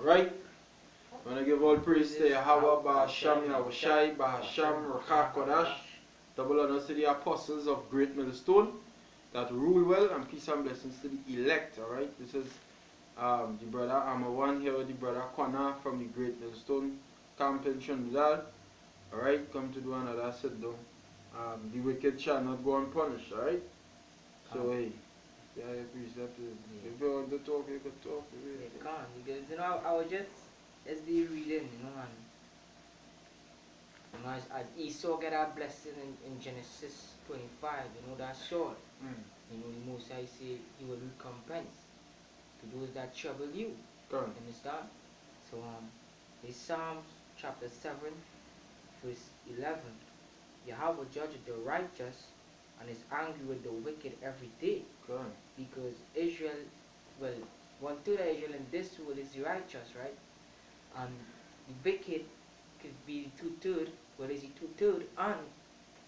Right? I want to give all praise to Yahweh, Bahasham, Yahushai, Bahasham, Rakha Kodash, double honors to the apostles of Great Millstone that rule well, and peace and blessings to the elect. Alright, this is the brother Amawan here with the brother Kwana from the Great Millstone camp in Trinidad. Alright, come to do another sit down. The wicked shall not go unpunished. Alright, so hey. Yeah, precept. If you want to talk, you can talk. You can't, because I was just reading, as Esau get our blessing in Genesis 25, that sword. The Most High say he will recompense to those that trouble you. Understand? So it's Psalms chapter 7, verse 11. Yahweh judges the righteous and is angry with the wicked every day. Because Israel, well, 1/3 of Israel in this world is righteous, right? And the wicked could be 2/3, well, is he 2/3 and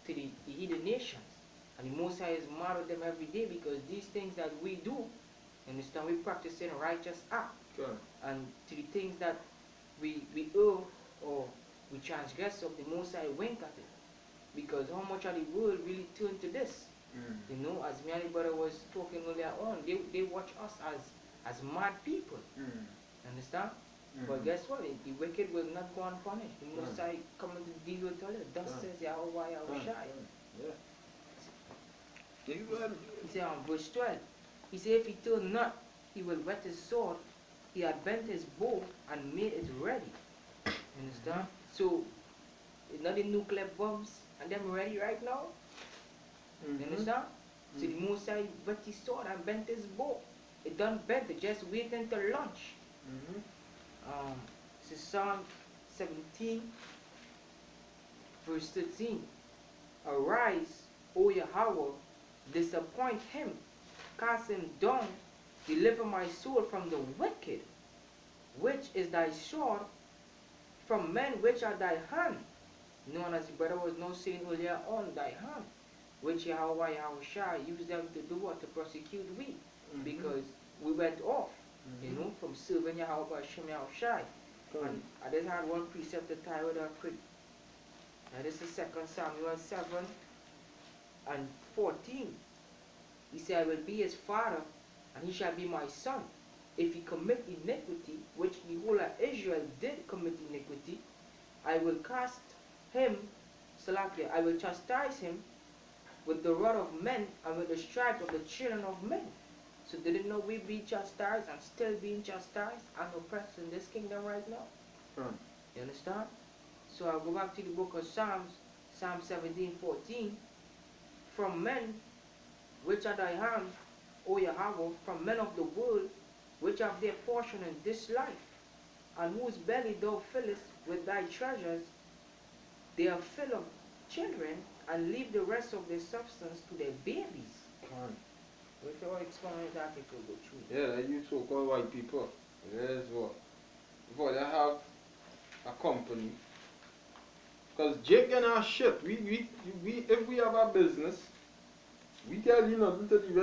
to the heathen nations. And the Most High is mad at them every day because these things that we do, understand, we practice in a righteous act. And to the things that we owe or we transgress of, the Most High wink at it. Because how much of the world really turn to this? As me and the brother was talking earlier on, they watch us as mad people. Understand? But guess what? The wicked will not go unpunished. The Most High coming to deal with all it. Thus says Yahweh Yahushai. He said on verse 12, he said, if he turn not, he will whet his sword. He had bent his bow and made it ready. Understand? So, it's not the nuclear bombs and them ready right now. You understand? So the Most High whet his sword and bent his bow. It done bent, it just waiting to launch. This is Psalm 17, verse 13. Arise, O Yahweh, disappoint him, cast him down, deliver my soul from the wicked, which is thy sword, from men which are thy hand. Known as the brother was now saying earlier on, thy hand, which Yahweh Yahushua used them to do what? To prosecute we, because we went off, from serving Yahweh Hashem Yahushai. And I just had one precept to tie with that quick. Now this is 2 Samuel 7 and 14. He said, I will be his father, and he shall be my son. If he commit iniquity, which the whole of Israel did commit iniquity, I will cast him, Salakia, I will chastise him with the rod of men and with the stripes of the children of men. So didn't know we be chastised and still being chastised and oppressed in this kingdom right now? You understand? So I'll go back to the book of Psalms, Psalm 17:14. From men which are thy hand, O Yahweh, from men of the world, which have their portion in this life, and whose belly thou fillest with thy treasures, they are full of children, and leave the rest of their substance to their babies. If you want to explain that, it will go through. Yeah, that you so-called white people. There's what? Before they have a company. Because Jake and our shit, if we have a business, we tell you nothing to the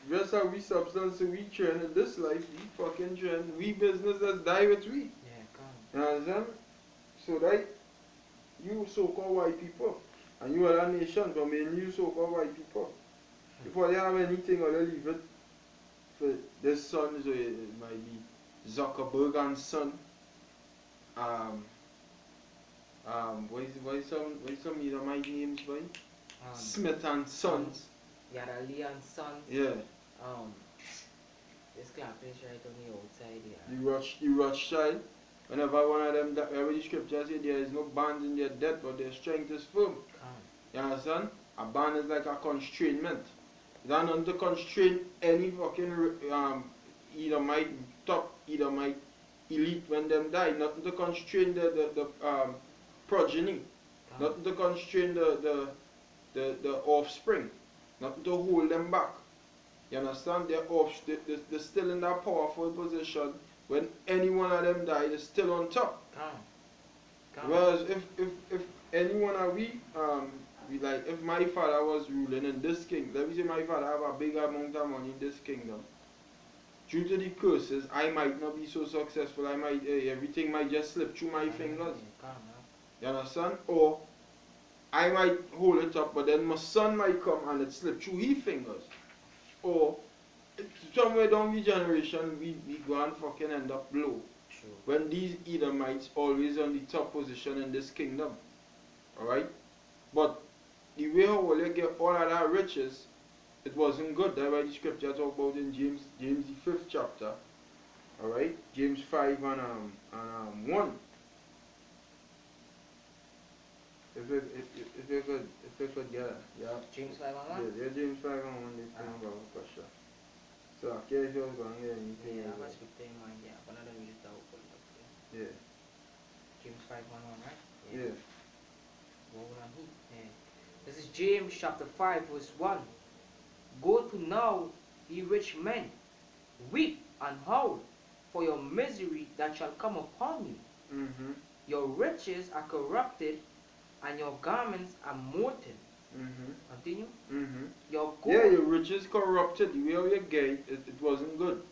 rest of we substance we train in this life, we fucking train, we business that's die with we. You understand? So that you so-called white people, and you are a nation, but mainly you so-called white people. Before they have anything, or they leave it for their son, so it might be Zuckerberg and son. What is some of my names, boy? Smith and Sons. Yarali and Sons. Yeah. This clap is right on the outside here. The Rothschild. Whenever one of them, whenever the scripture says there is no bonds in their death, but their strength is firm. You understand? A bond is like a constrainment. They're not to constrain any fucking Edomite top, Edomite elite when them die. Nothing to constrain the progeny. Nothing to constrain the offspring. Nothing to hold them back. You understand? They're still in that powerful position. When any one of them die, they're still on top. Whereas if any one of we like if my father was ruling in this kingdom, let me say my father have a big amount of money in this kingdom, due to the curses, I might not be so successful. I might everything might just slip through my fingers. You understand? Or I might hold it up, but then my son might come and it slip through his fingers. Or somewhere down the generation, we go and fucking end up low. True. When these Edomites always on the top position in this kingdom. Alright? But the way how they get all of that riches, it wasn't good. That's why the scripture talk about in James the 5th chapter. Alright? James 5 and 1. If you could get it. Yeah. James 5 and 1? Yeah, James 5 and 1 they talk about question. So I care if you was going to get anything. Yeah, I must be playing mine, yeah. But I don't use that open up here. Yeah. James 5 and 1, right? Yeah. Yeah. This is James chapter 5 verse 1. Go to now, ye rich men, weep and howl for your misery that shall come upon you. Mm-hmm. Your riches are corrupted, and your garments are molten. Mm-hmm. Continue. Mm-hmm. Your gold. Yeah, your riches corrupted. The way how you get it wasn't good.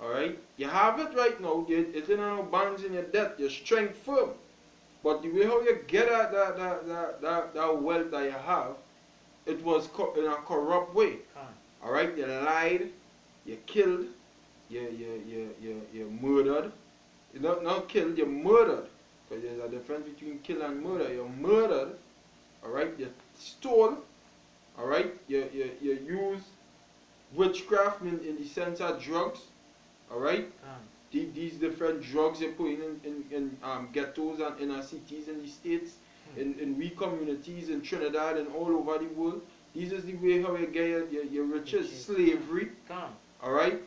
Alright? You have it right now. It's in no bonds in your debt. Your strength firm. But the way how you get at that wealth that you have, it was in a corrupt way. Alright? You lied. You killed. You murdered. You not killed, you murdered. Because there's a difference between kill and murder. You murdered. Alright? You stole. Alright? You use witchcraft in the sense of drugs. Alright? These different drugs you're putting in ghettos and inner cities in the States, in weak communities in Trinidad and all over the world. This is the way how you get your riches. Slavery. Alright?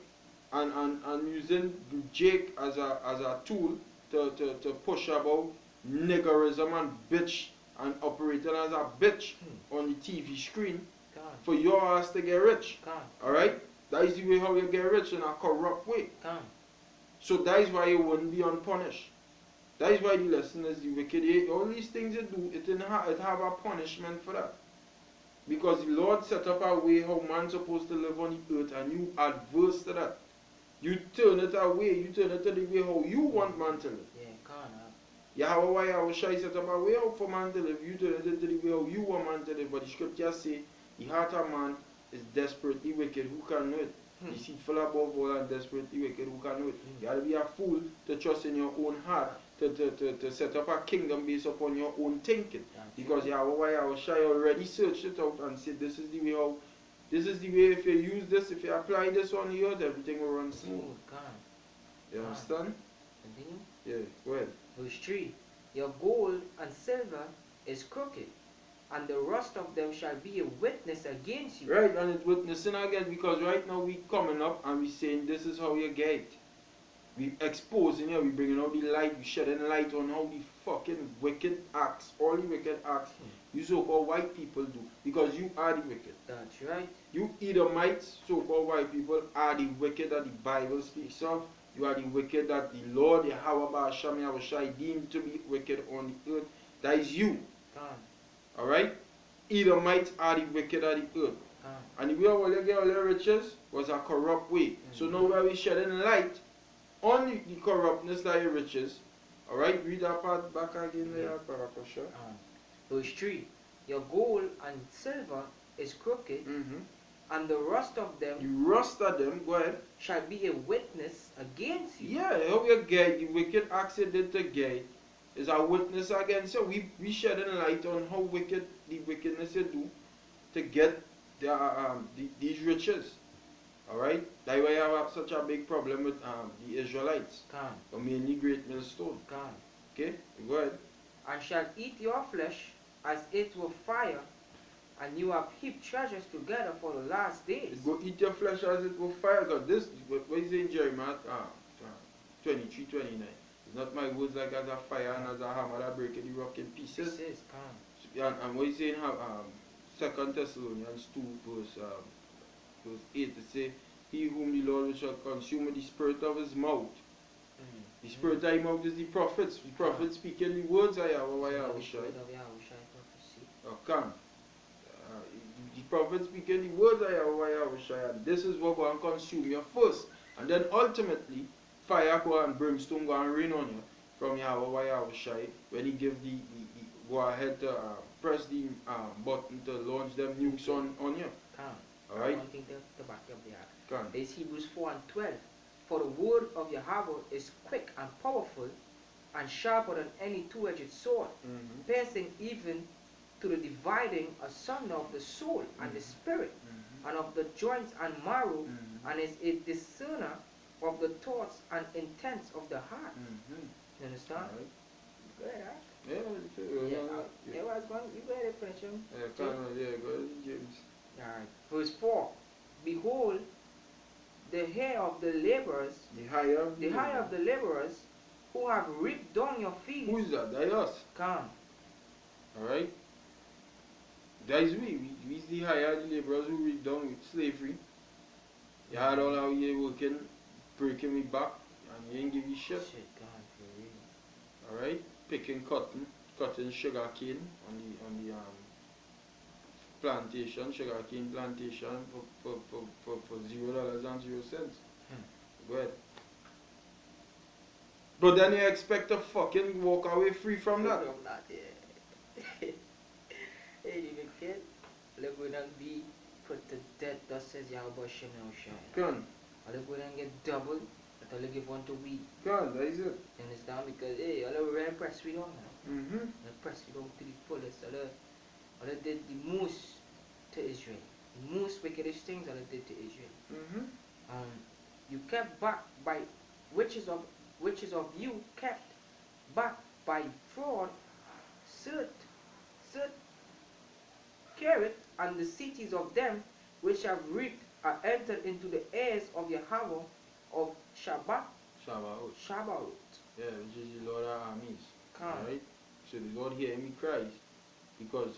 And using Jake as a tool to push about niggerism and bitch and operating as a bitch on the TV screen for your ass to get rich. Alright? That is the way how you get rich in a corrupt way. So that is why you wouldn't be unpunished. That is why the lesson is the wicked. All these things you do, it have a punishment for that. Because the Lord set up a way how man's supposed to live on the earth, and you adverse to that. You turn it away, you turn it to the way how you want man to live. Yahweh set up a way out for man to live. You turn it into the way how you want man to live. But the scriptures say the heart of man is desperately wicked. Who can know it? Deceitful above all and desperately wicked. Who can know it? You got to be a fool to trust in your own heart to set up a kingdom based upon your own thinking. Because Yahweh already searched it out and said this is the way how. This is the way if you use this, if you apply this on the earth, everything will run smooth. You understand? Continue. Yeah, go ahead. Verse 3. Your gold and silver is crooked, and the rust of them shall be a witness against you. Right, and it's witnessing again because right now we coming up and we saying this is how you get it. We exposing it, we bringing out the light, we shedding light on how the fucking wicked acts, all the wicked acts you so-called white people do, because you are the wicked. That's right. You Edomites, so-called white people, are the wicked that the Bible speaks of. You are the wicked that the Lord Yahweh Shai deemed to be wicked on the earth. That is you. Alright? Edomites are the wicked of the earth. And the way how they get all their riches was a corrupt way. So now where we shedding light on the corruptness of your riches. Alright, read that part back again there, Parakosha. Verse 3. Your gold and silver is crooked, and the rust of them, the rust of them, go ahead, shall be a witness against you. Yeah, how you get the wicked acts you did to get is a witness against you. We shedding light on how wicked the wickedness you do to get these riches. Alright? That's why you have such a big problem with the Israelites. Or mainly Great Millstone. Okay? Go ahead. And shall eat your flesh as it were fire, and you have heaped treasures together for the last days. Go eat your flesh as it were fire. God, this, what is in Jeremiah 23:29. It's not my words like as a fire and as a hammer that break the rock in pieces. And what is saying, 2 Thessalonians 2 verse 8, it say, he whom the Lord shall consume with the spirit of his mouth. The spirit of his mouth is the prophets. The prophets speaking the words of Yahweh. Come. The prophets speaking the words of Yahweh. And this is what will consume you first. And then ultimately, fire go and brimstone go and rain on you from Yahweh Shai when he give the go ahead to press the button to launch them nukes on you. Alright? One thing to back up there. Can. Is Hebrews 4 and 12. For the word of Yahweh is quick and powerful and sharper than any two-edged sword, piercing even to the dividing asunder of the soul and the spirit, and of the joints and marrow, and is a discerner of the thoughts and intents of the heart. You understand? Right. Good, huh? Yeah, It was one. You better finish him. go ahead, James. Alright. Verse 4. Behold, the hair of the laborers, The higher of the laborers, who have reaped down your fields. Who is that? That is us. Come. Alright? That is we. We is the higher the laborers who reaped down with slavery. You had all our year working, breaking me back, and you ain't give you shit. God, for real. Alright? Picking cutting sugar cane on the plantation, sugar cane plantation for $0.00. Go ahead. But then you expect to fucking walk away free from that? From that, yeah. Hey, you kid, look going to be put to death, thus says Yahweh Shem Shai. Can. Look going to get double, but I'll give one to we. Can, that is it. You understand? Because, hey, I'll really press we don't Mm-hmm. I'll press we don't to the fullest. I'll did the most to Israel. The most wickedest things I'll did to Israel. Mm-hmm. You kept back by which is of you kept back by fraud, soot, carrot, and the cities of them which have reaped are entered into the heirs of Yahweh of Shabbat. Yeah, which is the Lord of armies. Come. Right? So the Lord hear me cries because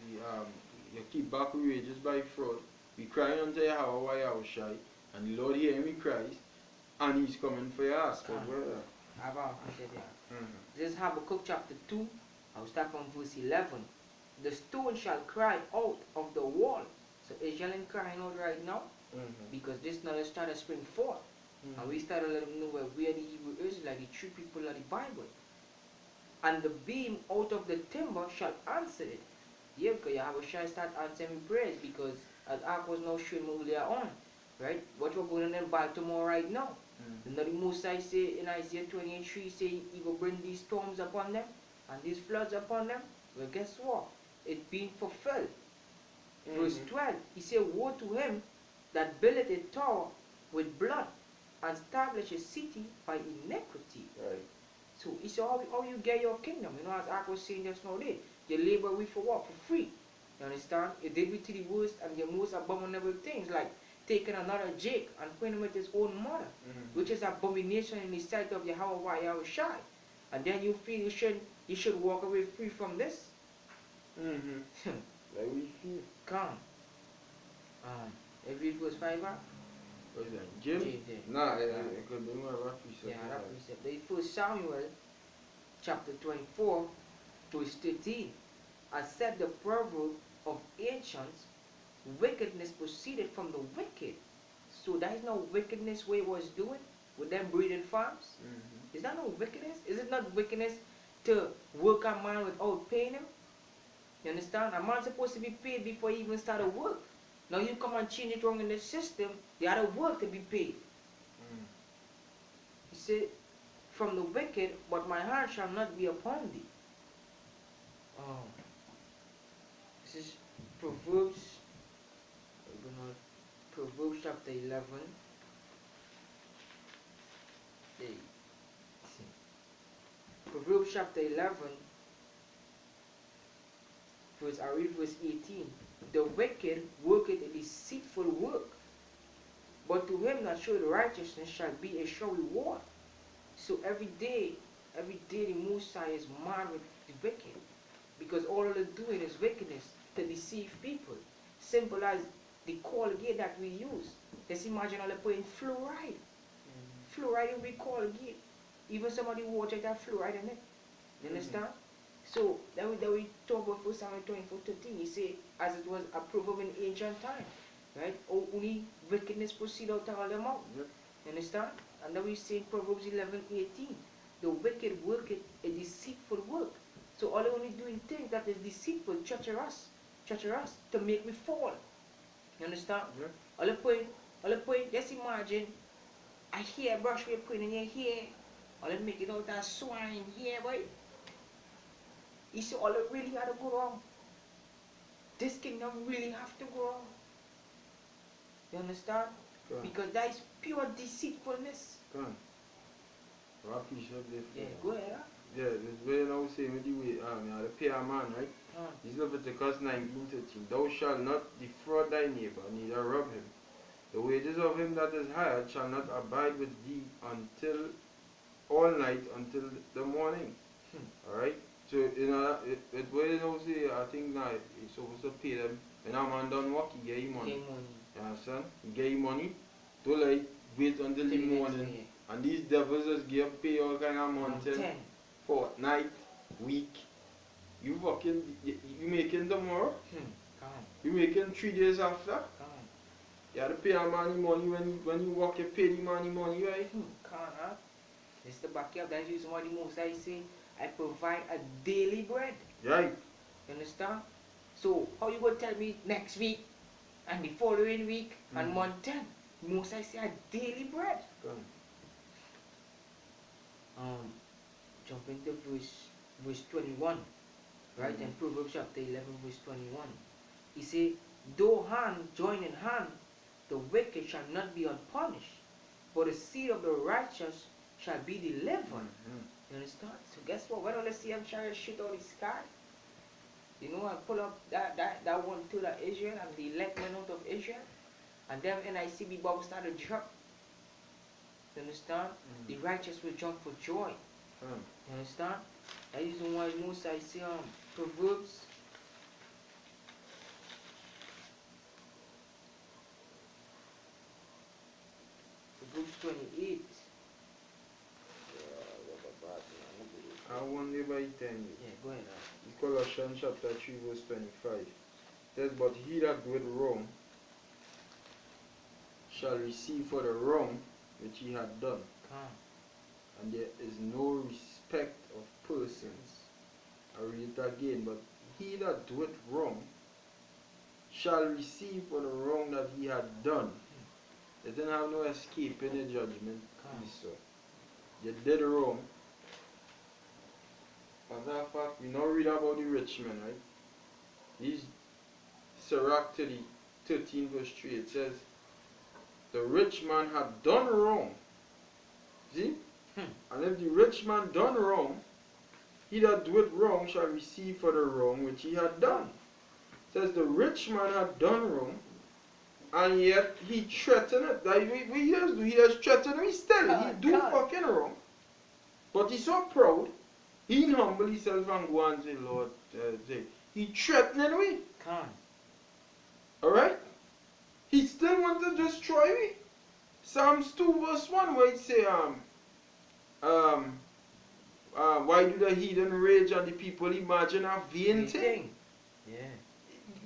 you keep back wages by fraud. We cry unto Yahweh Shai, and the Lord hear me cries, and he's coming for your ass. This is Habakkuk chapter 2. I'll start from verse 11. The stone shall cry out of the wall. So Israel ain't crying out right now because this knowledge started to spring forth. And we started to let them know where we are the Hebrew Israelites, the true people of the Bible. And the beam out of the timber shall answer it. Yeah, because Yahweh shall start answering prayers because as Ark was now showing earlier on, right? What we're going on in Baltimore right now. The Most High say in Isaiah 28:3 say he will bring these storms upon them and these floods upon them. Well, guess what? It's being fulfilled. Verse 12, he said, woe to him that buildeth a tower with blood and establish a city by iniquity. Right. So he said, how you get your kingdom? You know, as I was saying just now there, you labor with for what? For free. You understand? You did with to the worst and the most abominable things like taking another Jake and putting him with his own mother, which is abomination in the sight of Yahweh Shai. And then you feel you should walk away free from this. Like we feel. Come. Every verse 5 What is that? Jim? Nah, I could be more of a precept. Yeah, that precept. The first Samuel chapter 24 verse 13. I said the proverb of ancients, wickedness proceeded from the wicked. So that is no wickedness what he was doing with them breeding farms. Is that no wickedness? Is it not wickedness to work a man without paying him? You understand? A man's supposed to be paid before he even started work. Now you come and change it wrong in the system, they had to work to be paid. He said, from the wicked, but my hand shall not be upon thee. This is Proverbs. Proverbs chapter 11. Proverbs chapter 11. I read verse 18. The wicked worketh a deceitful work, but to him that showeth righteousness shall be a sure reward. So every day the Most High is mad with the wicked, because all they're doing is wickedness to deceive people. Simple as the Colgate that we use. Let's imagine all they're putting fluoride. Fluoride will be Colgate. Even somebody water that fluoride in it. You understand? So that we talk about 1 Samuel 24:13. He say, as it was a proverb in ancient time. Right? Only wickedness proceed out of all their mouth. Yep. You understand? And then we see in Proverbs 11:18, the wicked worketh a deceitful work. So all they only doing things that is deceitful, treacherous to make me fall. You understand? Yep. All the point, just imagine a hair brush we put in your hair, all they make it out that swine here, boy. You see all it really had to go wrong. This kingdom really have to go wrong. You understand? Go on. Because that is pure deceitfulness. Go on. What piece of this? Yeah, go ahead. Huh? Yeah, this way now saying with the way, you know, the pay a man, right? This Leviticus 19:13. Thou shalt not defraud thy neighbor, neither rob him. The wages of him that is hired shall not abide with thee until all night until the morning. Alright? So, you know, it way now say, I think now it's supposed to pay them. When a man done work, he get him money. You understand? He get him money. Don't like wait until the morning. And these devils just give pay all kind of month, fortnight, week. You working, you making tomorrow. You making 3 days after. You have to pay a man money when you work, you pay the man money, right? It's the backyard. That's the reason why the most I say I provide a daily bread. Right. You understand? So how you gonna tell me next week and the following week and month 10? Most I say a daily bread. Jump into verse 21, right? In Proverbs chapter 11, verse 21. He say, though hand join in hand, the wicked shall not be unpunished, but the seed of the righteous shall be delivered. You understand? So guess what? When I see them trying to shoot out the sky, you know, I pull up that one to the Israel and the elect went out of Israel, and then NICB Bible started to drop. You understand? The righteous will jump for joy. You understand? That is the one most I see Proverbs. Proverbs 28. I won day by 10. Yeah, go ahead. Colossians chapter 3 verse 25. It says, but he that doeth wrong shall receive for the wrong which he had done. And there is no respect of persons. I read it again, but he that doeth wrong shall receive for the wrong that he had done. They didn't have no escape in the judgment. So you did wrong. As a matter of fact, we now read about the rich man, right? He's Sirach 13 verse 3. It says, the rich man had done wrong. See? And if the rich man done wrong, he that doeth wrong shall receive for the wrong which he had done. It says the rich man had done wrong, and yet he threatened it. That he does do, he does threaten me still. He do fucking wrong. But he's so proud, he humble himself and go and say, Lord, he threatening me. Alright? He still wants to destroy me. Psalms 2 verse 1 where it say, why do the heathen rage and the people imagine a vain thing? Yeah.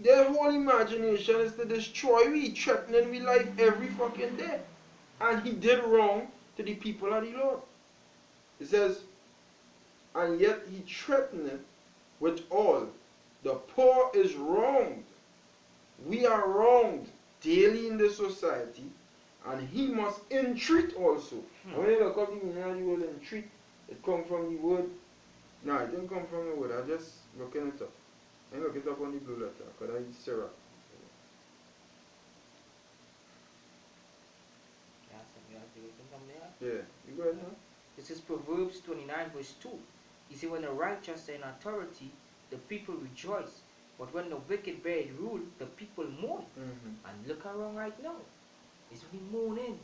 Their whole imagination is to destroy me, threatening me life every fucking day. And he did wrong to the people of the Lord. It says, and yet he threateneth with all. The poor is wronged. We are wronged daily in the society, and he must entreat also. And when you look up the meaning of the word entreat, it comes from the word. No, it didn't come from the word. I just looking it up. I look it up on the blue letter because I use Sarah. Yeah, you go ahead now. This is Proverbs 29 verse 2. He said, when the righteous are in authority, the people rejoice. But when the wicked bear rule, the people mourn. And look around right now. It's only mourning.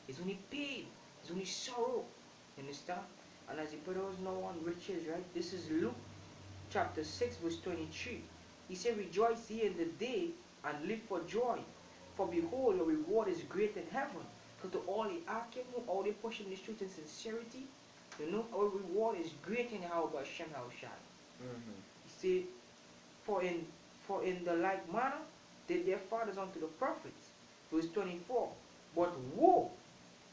It's only pain. It's only sorrow. You understand? And as he put us now on riches, right? This is Luke chapter 6 verse 23. He said, rejoice ye in the day and live for joy. For behold, your reward is great in heaven. So to all the arcing, all the pushing the truth in sincerity, you know, our reward is great in how Hashem Haushai. He said, for in the like manner did their fathers unto the prophets. Verse 24. But woe,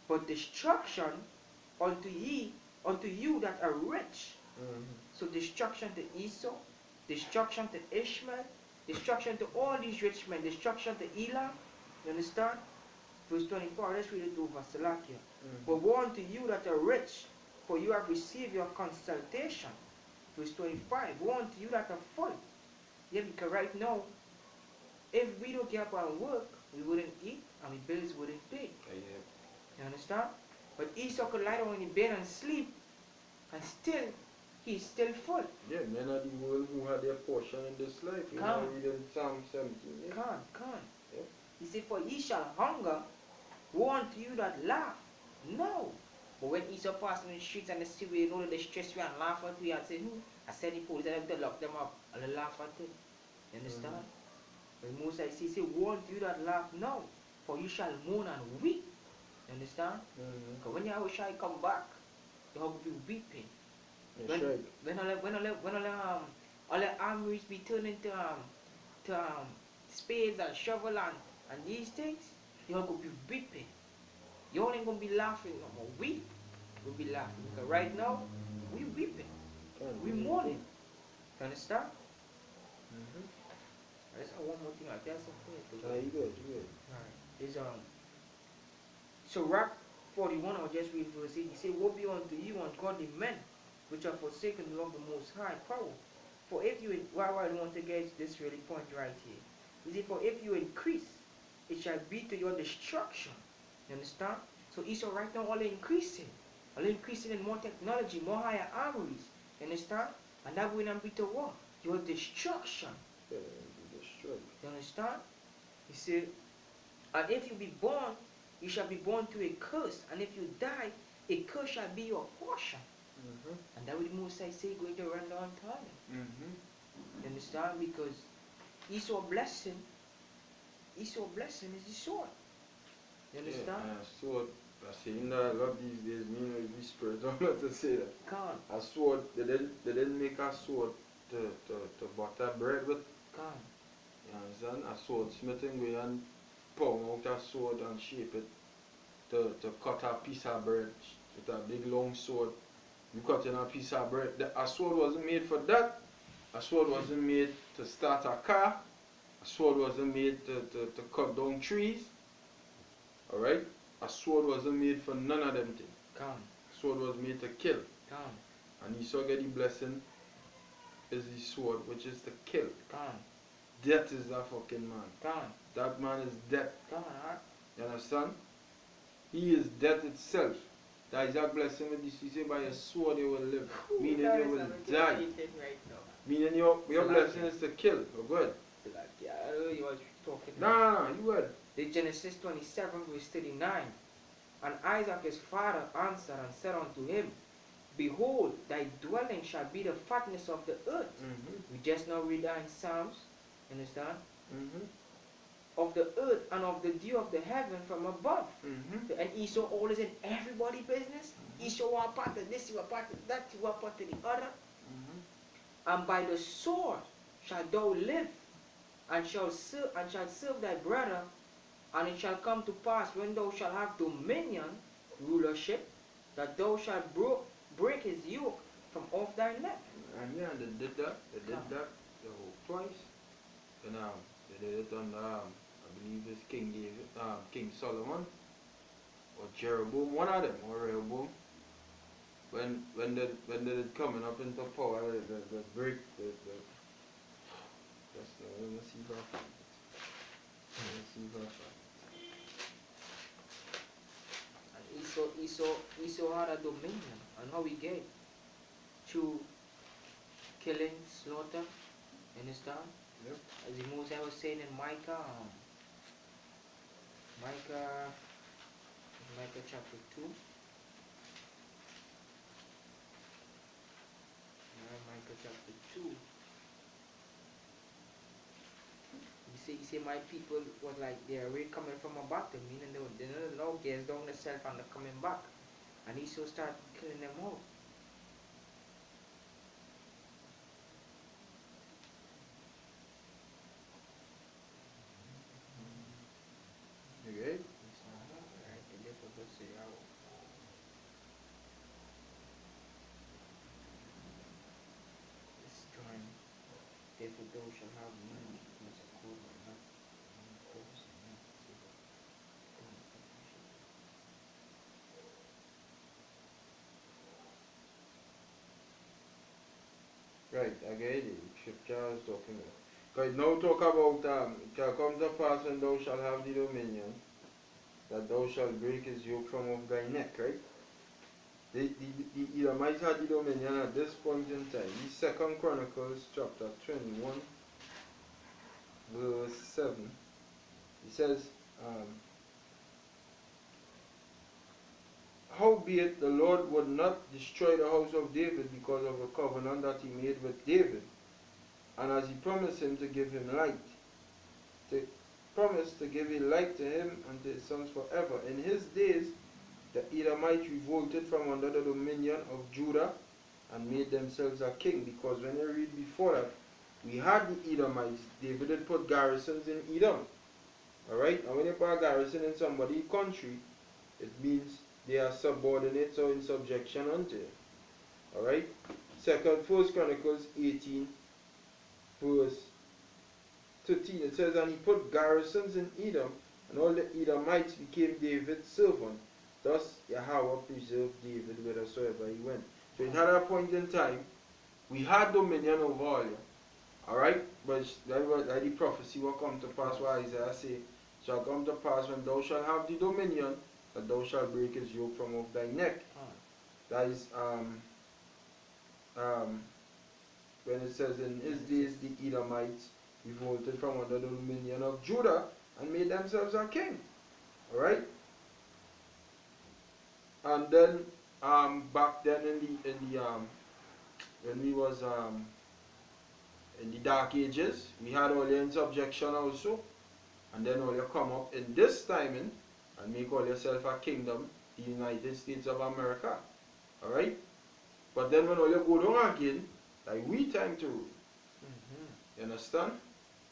but destruction unto you that are rich. So destruction to Esau, destruction to Ishmael, destruction to all these rich men, destruction to Elam. You understand? Verse 24, let's read it over Salakia. But woe unto you that are rich, for you have received your consultation. Verse 25, woe unto you that are full. Yeah, because right now, if we don't get up and work, we wouldn't eat and the bills wouldn't pay. You understand? But Esau could lie down in the bed and sleep, and still, he's still full. Yeah, men of the world who had their portion in this life. You know, reading Psalm 17. Yeah? Can't. Yeah. He said, for ye shall hunger, woe unto you that laugh. No. But when Esau passed in the streets and they see we know that they stress you and laugh at you and say, I said the police, I have to lock them up and they laugh at it. You understand? But Moses says, woe unto you that laugh now, for you shall mourn and weep. You understand? Because when Yahweh shall come back, you have to be weeping. When all the armories be turned into spades and shovel and these things, you have to be weeping. You ain't gonna be laughing no more. We'll be laughing. Because right now, we weeping. We mourning. You understand? There's one more thing. There's something. You good. Alright. Is so Rock 41, I'll just read verse 8. He said, woe be unto you, ungodly men, which are forsaken the Lord of the Most High power. For if you, why I want to get this really point right here. He said, for if you increase, it shall be to your destruction. You understand? So Esau right now all increasing in more technology, more higher armories. You understand? And that will not be to what? Your destruction. Yeah, you understand? He said, and if you be born, you shall be born to a curse, and if you die, a curse shall be your portion. And that will Moses say going to run down time. You understand? Because Esau blessing is the sword. You understand? Yeah, sword. I say, you know, I love these days, me know the spirit, I'm not to say that. Can't. A sword, they didn't make a sword to butter bread with. Can't. You understand? A sword smithing way and pound out a sword and shape it to cut a piece of bread with a big long sword. You cut in a piece of bread. A sword wasn't made for that. A sword wasn't made to start a car. A sword wasn't made to cut down trees. Alright? A sword wasn't made for none of them things. A sword was made to kill. And Esau get the blessing is the sword, which is to kill. Death is that fucking man. That man is death. You understand? He is death itself. That is that blessing with this. He said by a sword you will live. Meaning you will die. Meaning your blessing is to kill. Oh, good. I know you are talking. No, you would. The Genesis 27 verse 39. And Isaac his father answered and said unto him, behold, thy dwelling shall be the fatness of the earth. We just now read that in Psalms. Understand? Of the earth and of the dew of the heaven from above. And Esau always in everybody business. Esau want part of this, you want part of that, you want part of the other. And by the sword shalt thou live, and shall serve thy brother, and it shall come to pass when thou shalt have dominion, rulership, that thou shalt break his yoke from off thy neck. And yeah, they did that. They did that twice. And they did it on I believe it's King David, King Solomon, or Jeroboam, one of them, or Rehoboam. When they coming up into power, the break, let's see that. And Esau had a dominion, and how he get through killing, slaughter. Understand? Yep. As the Moses was saying in Micah chapter 2. Micah chapter 2. You see my people was like they are already coming from a battle, meaning they don't know gears down themselves and they're coming back. And Esau started killing them out. thou shalt have money against a court or not force and not to the Right, again, the scripture is talking about. Because now talk about it shall come to pass when thou shalt have the dominion, that thou shalt break his yoke from off thy neck, right? The Edomites had the dominion at this point in time. The Second Chronicles chapter 21, verse 7. It says, um, howbeit the Lord would not destroy the house of David because of the covenant that he made with David, and as he promised him to give him light, to promise to give a light to him and to his sons forever. In his days, the Edomites revolted from under the dominion of Judah and made themselves a king. Because when you read before that, we had the Edomites. David had put garrisons in Edom. Alright? And when you put a garrison in somebody's country, it means they are subordinates or in subjection unto you. Alright? First Chronicles 18, verse 13, it says, and he put garrisons in Edom, and all the Edomites became David's servant. Thus Yahweh preserved David whithersoever he went. So it had a point in time, we had dominion over all you. Alright? But that the prophecy will come to pass where Isaiah say, shall come to pass when thou shalt have the dominion, that thou shalt break his yoke from off thy neck. That is when it says in his days the Edomites revolted from under the dominion of Judah and made themselves a king. Alright? And then back then in the when we was in the dark ages, we had all in subjection also. And then all you come up in this timing and make all yourself a kingdom, the United States of America. Alright? But then when all you go down again, like we time to rule. You understand?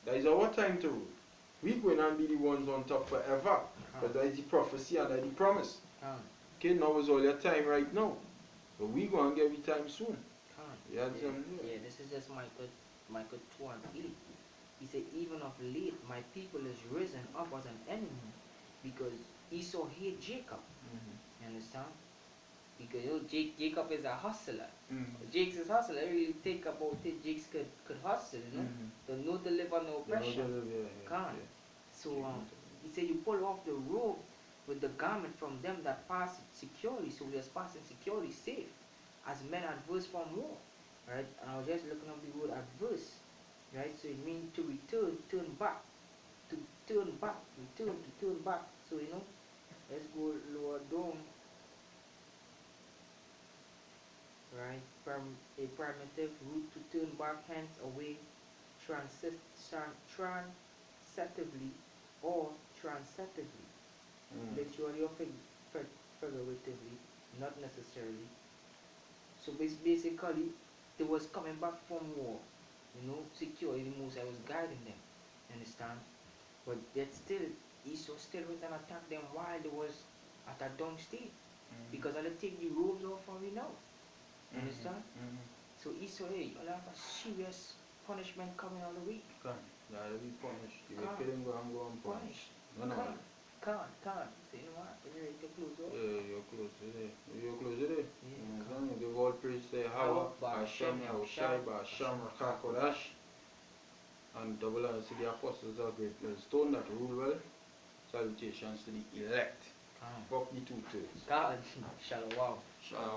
That is our time to rule. We going to be the ones on top forever. But that is the prophecy and that is the promise. Okay, now is all your time right now. But we going to get your time soon. Yeah, this is just Micah 2 and 8. He said, even of late my people is risen up as an enemy, because Esau hate Jacob. You understand? Because you know, Jacob is a hustler. Jake's is hustler. I really think about it. Jake's could hustle, you know. The no deliver, no pressure. Can't. So he said you pull off the robe with the garment from them that pass securely. So we are passing securely safe, as men adverse from war. Right? And I was just looking up the word adverse. Right? So it means to return, turn back. To turn back, return, to turn back. So you know, let's go lower down. Right, from a primitive root to turn back, hence away, transitively or transitively, literally or figuratively, not necessarily. So basically, they was coming back from war, you know, securely. Moses was guiding them, understand? But yet still, Esau still went and attacked them while they was at a down state, because I'll take the robes off from you now. Understand? So Esau, hey, you'll have a serious punishment coming on the week. That'll be punished. You will kill him, go and punished. Can't. So you know what? You're ready to close up? Yeah, you're close today. You're close today. Yeah, Give all praise to Yahweh, Hashem, Yahushai, Hashem, Rakakodash, and double honors to the apostles of Great Stone that rule well. Salutations to the elect. Fuck the 2/3. God, shalom. Shalom.